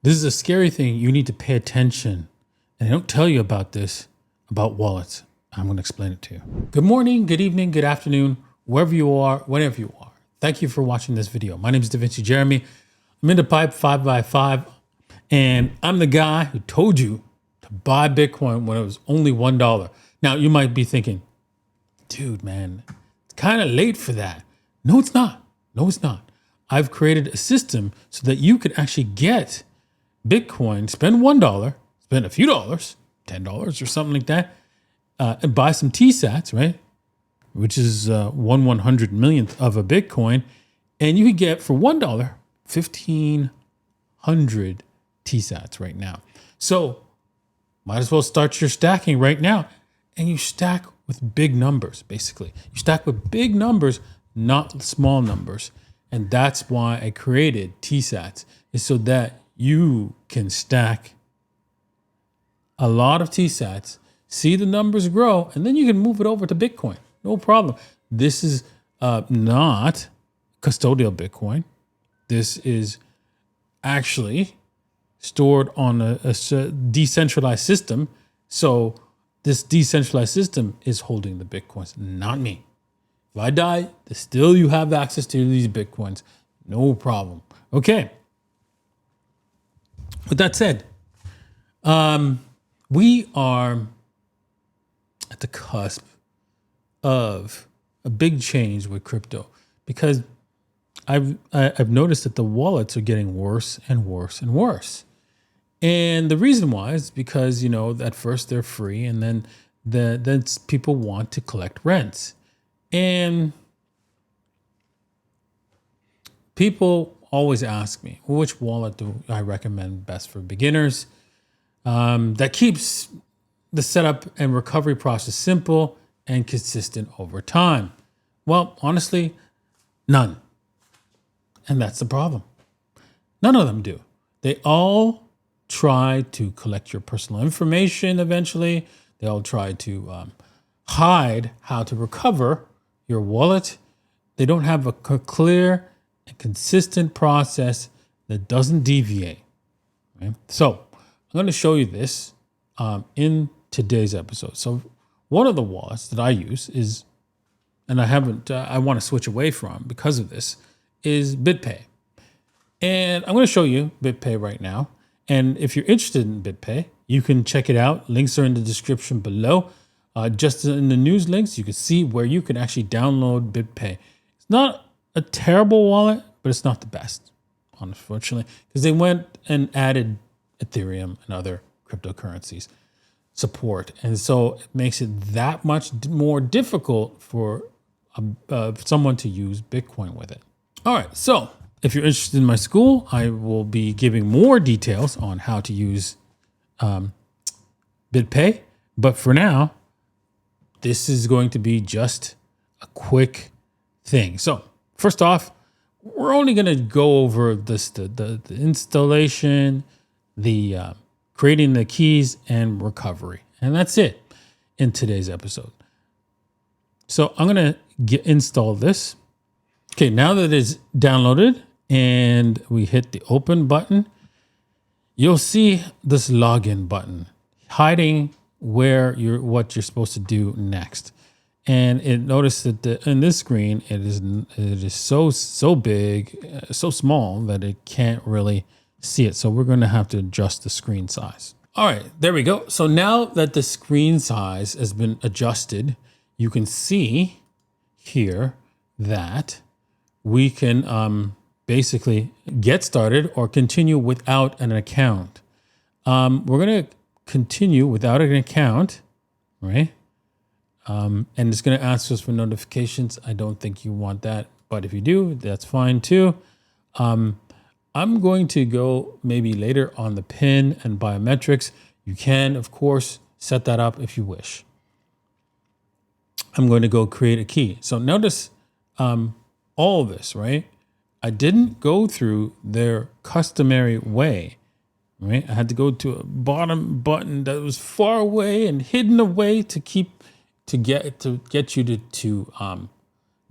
This is a scary thing. You need to pay attention. And I don't tell you about this, about wallets. I'm going to explain it to you. Good morning, good evening, good afternoon, wherever you are, whenever you are. Thank you for watching this video. My name is Da Vinci Jeremy. I'm into Pipe 5x5, and I'm the guy who told you to buy Bitcoin when it was only $1. Now, you might be thinking, dude, man, it's kind of late for that. No, it's not. No, it's not. I've created a system so that you could actually get Bitcoin, spend $1, spend a few dollars, $10 or something like that, and buy some tSATs, right? Which is 1/100 millionth of a Bitcoin. And you could get for $1, 1,500 tSATs right now. So might as well start your stacking right now. And you stack with big numbers, basically. You stack with big numbers, not small numbers. And that's why I created tSATs, is so that you can stack a lot of tSATs, see the numbers grow, and then you can move it over to Bitcoin. No problem. This is not custodial Bitcoin. This is actually stored on a decentralized system. So this decentralized system is holding the Bitcoins, not me. If I die, still you have access to these Bitcoins. No problem. Okay. With that said, we are at the cusp of a big change with crypto, because I've noticed that the wallets are getting worse and worse and worse. And the reason why is because, at first they're free, and then people want to collect rents. And people always ask me, which wallet do I recommend best for beginners? That keeps the setup and recovery process simple and consistent over time. Well, honestly, none. And that's the problem. None of them do. They all try to collect your personal information eventually. They all try to hide how to recover your wallet. They don't have a clear and consistent process that doesn't deviate. Right? So I'm going to show you this in today's episode. So one of the wallets that I use is, and I want to switch away from because of this, is BitPay. And I'm going to show you BitPay right now. And if you're interested in BitPay, you can check it out. Links are in the description below. Just in the news links, you can see where you can actually download BitPay. It's not a terrible wallet, but it's not the best, unfortunately, because they went and added Ethereum and other cryptocurrencies support. And so it makes it that much more difficult for someone to use Bitcoin with it. All right, so if you're interested in my school, I will be giving more details on how to use BitPay. But for now, this is going to be just a quick thing. So first off, we're only going to go over this, the installation, the creating the keys, and recovery. And that's it in today's episode. So I'm going to install this. Okay, now that it's downloaded and we hit the open button, you'll see this login button hiding what you're supposed to do next. And notice that in this screen, it is so big, so small that it can't really see it. So we're going to have to adjust the screen size. All right, there we go. So now that the screen size has been adjusted, you can see here that we can basically get started or continue without an account. We're going to continue without an account, right? And it's going to ask us for notifications. I don't think you want that, but if you do, that's fine too. I'm going to go maybe later on the PIN and biometrics. You can, of course, set that up if you wish. I'm going to go create a key. So notice all of this, right? I didn't go through their customary way, right? I had to go to a bottom button that was far away and hidden away to get you to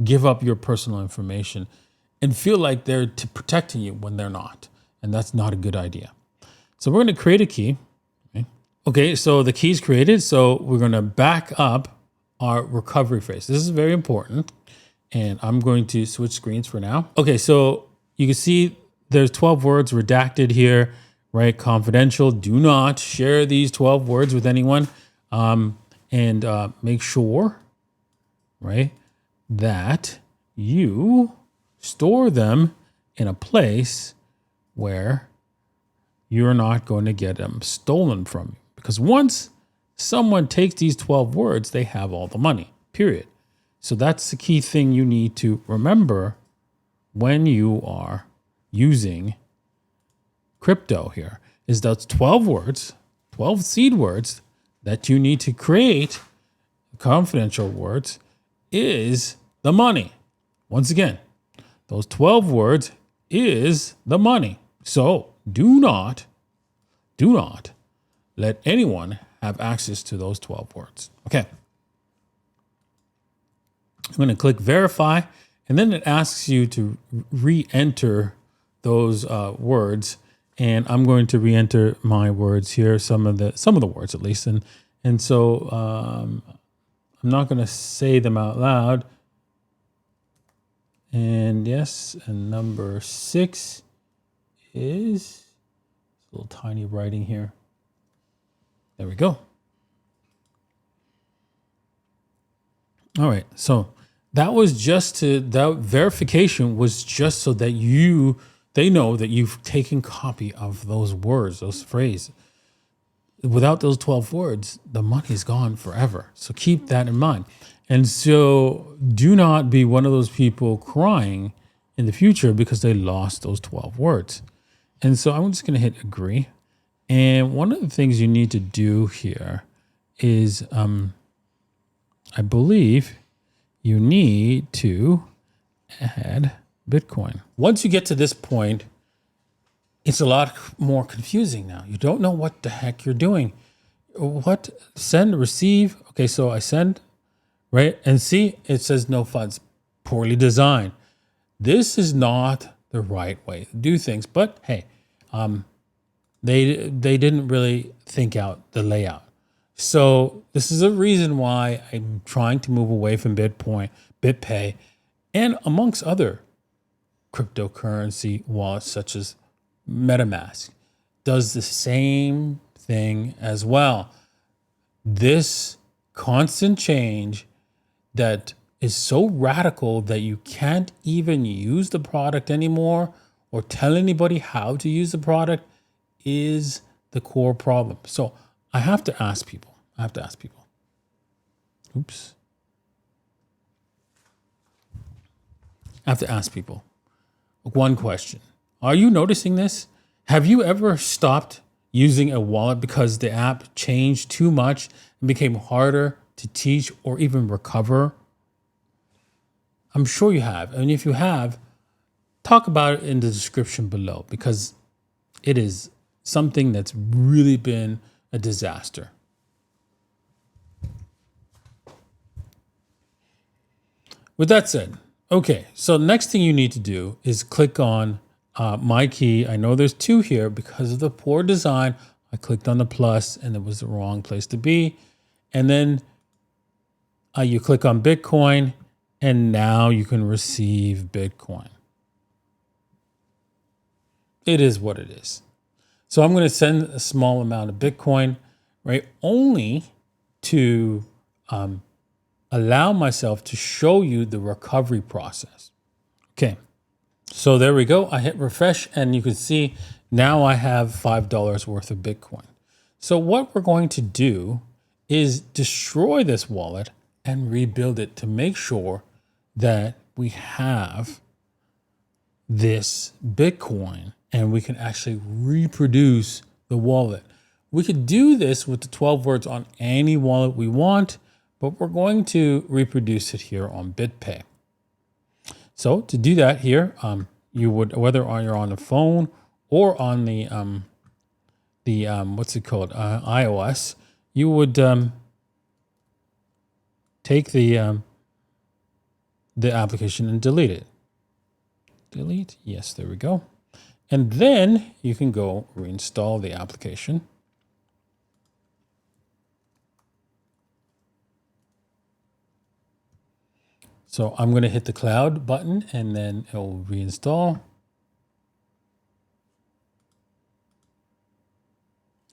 give up your personal information and feel like they're protecting you when they're not. And that's not a good idea. So we're going to create a key. Okay, so the key is created. So we're going to back up our recovery phrase. This is very important. And I'm going to switch screens for now. Okay, so you can see there's 12 words redacted here, right? Confidential. Do not share these 12 words with anyone. And make sure, right, that you store them in a place where you're not going to get them stolen from you. Because once someone takes these 12 words, they have all the money, period. So that's the key thing you need to remember when you are using crypto here, is those 12 words, 12 seed words that you need to create, confidential words, is the money. Once again, those 12 words is the money. So do not let anyone have access to those 12 words. Okay. I'm going to click verify, and then it asks you to re-enter those words. And I'm going to re-enter my words here, some of the words at least. And so I'm not going to say them out loud. And yes, and number 6 is a little tiny writing here. There we go. All right, so that verification was just so that they know that you've taken copy of those words, those phrases. Without those 12 words, the money's gone forever. So keep that in mind. And so do not be one of those people crying in the future because they lost those 12 words. And so I'm just going to hit agree. And one of the things you need to do here is, I believe you need to add Bitcoin. Once you get to this point, it's a lot more confusing now. You don't know what the heck you're doing. What? Send, receive. Okay, so I send, right? And see, it says no funds. Poorly designed. This is not the right way to do things. But hey, they didn't really think out the layout. So this is a reason why I'm trying to move away from BitPay, and amongst other cryptocurrency wallets such as MetaMask does the same thing as well. This constant change that is so radical that you can't even use the product anymore or tell anybody how to use the product is the core problem. So I have to ask people. Oops. I have to ask people one question. Are you noticing this? Have you ever stopped using a wallet because the app changed too much and became harder to teach or even recover? I'm sure you have. And if you have, talk about it in the description below, because it is something that's really been a disaster. With that said, okay, so next thing you need to do is click on my key. I know there's 2 here because of the poor design. I clicked on the plus and it was the wrong place to be. And then you click on Bitcoin, and now you can receive Bitcoin. It is what it is. So I'm going to send a small amount of Bitcoin, right? Only to allow myself to show you the recovery process. Okay. So there we go. I hit refresh and you can see now I have $5 worth of Bitcoin. So what we're going to do is destroy this wallet and rebuild it to make sure that we have this Bitcoin and we can actually reproduce the wallet. We could do this with the 12 words on any wallet we want, but we're going to reproduce it here on BitPay. So to do that here, you would, whether you're on the phone or on the what's it called, iOS, you would take the application and delete it. Delete, yes, there we go. And then you can go reinstall the application. So I'm going to hit the cloud button and then it will reinstall.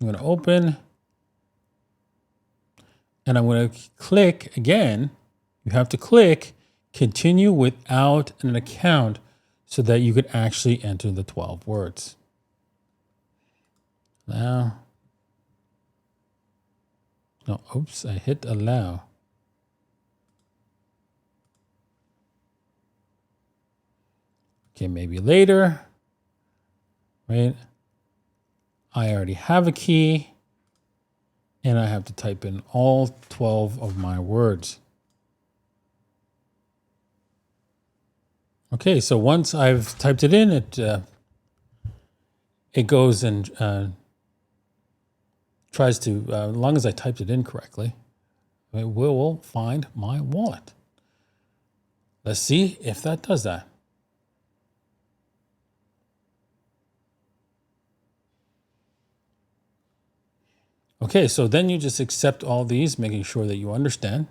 I'm going to open and I'm going to click again. You have to click continue without an account so that you could actually enter the 12 words. Now, no, oops, I hit allow. Okay, maybe later, right? I already have a key and I have to type in all 12 of my words. Okay, so once I've typed it in, it goes and tries to, as long as I typed it in correctly, it will find my wallet. Let's see if that does that. Okay, so then you just accept all these, making sure that you understand.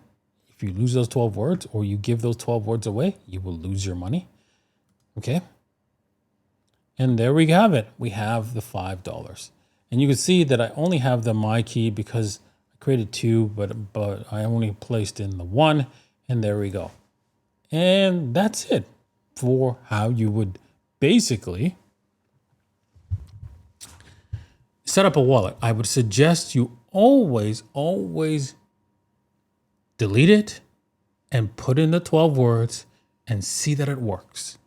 If you lose those 12 words or you give those 12 words away, you will lose your money. Okay. And there we have it. We have the $5. And you can see that I only have the my key because I created two, but I only placed in the one, and there we go. And that's it for how you would basically set up a wallet. I would suggest you always delete it and put in the 12 words and see that it works.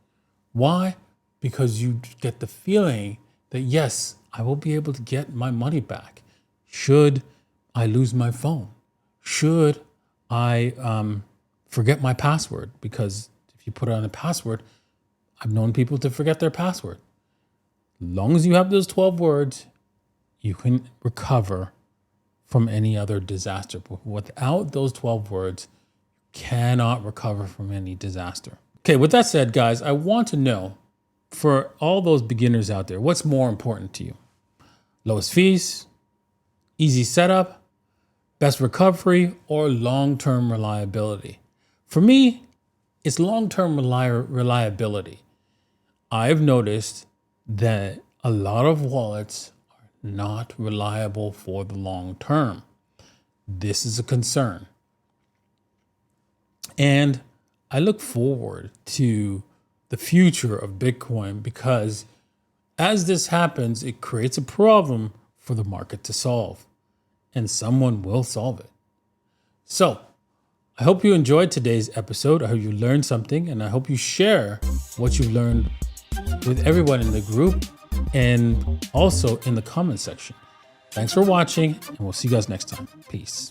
Why? Because you get the feeling that, yes, I will be able to get my money back. Should I lose my phone? Should I forget my password? Because if you put on a password, I've known people to forget their password. As long as you have those 12 words, you can recover from any other disaster. But without those 12 words, you cannot recover from any disaster. Okay, with that said, guys, I want to know, for all those beginners out there, what's more important to you? Lowest fees, easy setup, best recovery, or long-term reliability? For me, it's long-term reliability. I've noticed that a lot of wallets are not reliable for the long term. This is a concern. And I look forward to the future of Bitcoin because as this happens, it creates a problem for the market to solve, and someone will solve it. So I hope you enjoyed today's episode. I hope you learned something, and I hope you share what you've learned with everyone in the group and also in the comment section. Thanks for watching, and we'll see you guys next time. Peace.